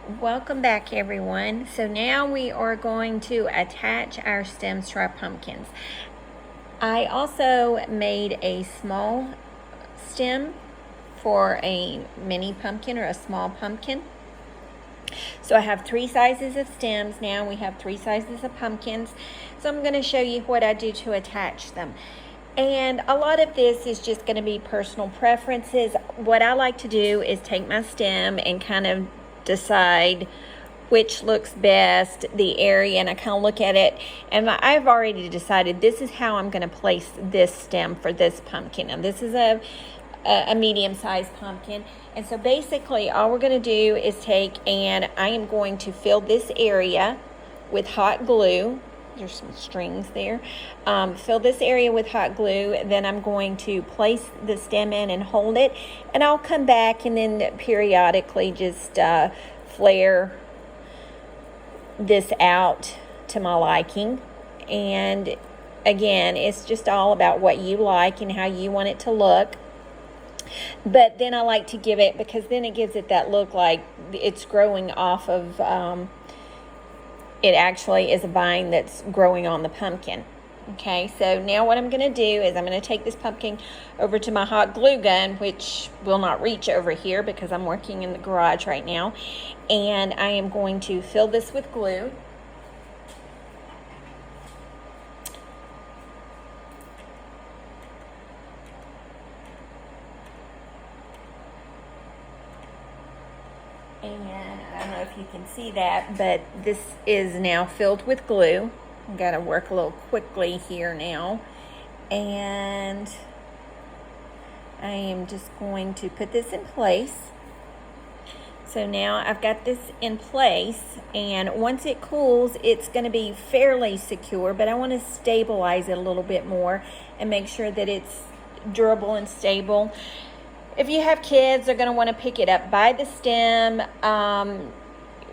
Welcome back, everyone. So now we are going to attach our stems to our pumpkins. I also made a small stem for a mini pumpkin or a small pumpkin. So I have 3 sizes of stems now. We have 3 sizes of pumpkins. So I'm going to show you what I do to attach them. And a lot of this is just going to be personal preferences. What I like to do is take my stem and kind of decide which looks best, the area, and I kind of look at it, and I've already decided this is how I'm going to place this stem for this pumpkin. And this is a medium-sized pumpkin, and so basically all we're going to do is take, and I am going to fill this area with hot glue. There's some strings there. Fill this area with hot glue. Then I'm going to place the stem in and hold it. And I'll come back and then periodically just flare this out to my liking. And again, it's just all about what you like and how you want it to look. But then I like to give it, because then it gives it that look like it's growing off of it actually is a vine that's growing on the pumpkin. Okay, so now what I'm going to do is I'm going to take this pumpkin over to my hot glue gun, which will not reach over here because I'm working in the garage right now. And I am going to fill this with glue. And I don't know if you can see that, but this is now filled with glue. I've got to work a little quickly here now. And I am just going to put this in place. So now I've got this in place, and once it cools, it's going to be fairly secure, but I want to stabilize it a little bit more and make sure that it's durable and stable. If you have kids, they're going to want to pick it up by the stem,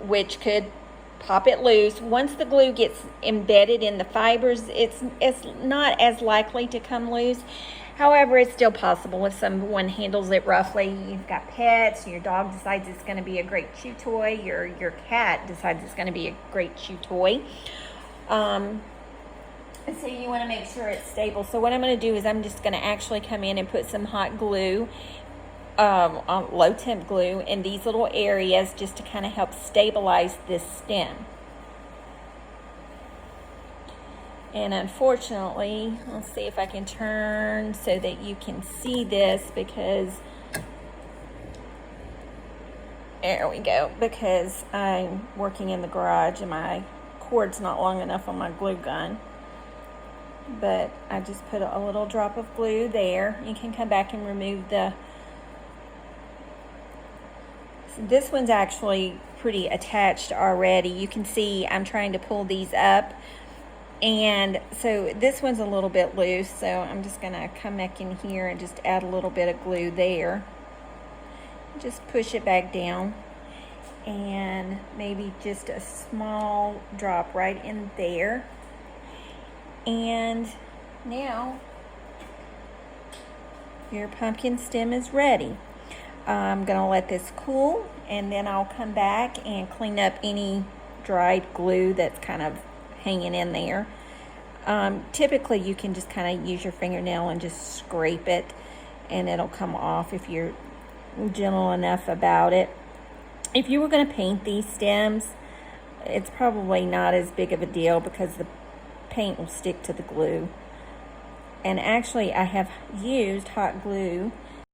which could pop it loose. Once the glue gets embedded in the fibers, it's not as likely to come loose. However, it's still possible if someone handles it roughly. You've got pets, your dog decides it's going to be a great chew toy, your cat decides it's going to be a great chew toy. So you want to make sure it's stable. So what I'm going to do is I'm just going to actually come in and put some hot glue, low temp glue, in these little areas just to kind of help stabilize this stem. And unfortunately, let's see if I can turn so that you can see this, because there we go, because I'm working in the garage and my cord's not long enough on my glue gun. But I just put a little drop of glue there. You can come back and remove the... This one's actually pretty attached already. You can see I'm trying to pull these up. And so this one's a little bit loose, so I'm just going to come back in here and just add a little bit of glue there. Just push it back down. And maybe just a small drop right in there. And now your pumpkin stem is ready. I'm going to let this cool, and then I'll come back and clean up any dried glue that's kind of hanging in there. Typically you can just kind of use your fingernail and just scrape it, and it'll come off if you're gentle enough about it. If you were going to paint these stems, it's probably not as big of a deal because the paint will stick to the glue. And actually I have used hot glue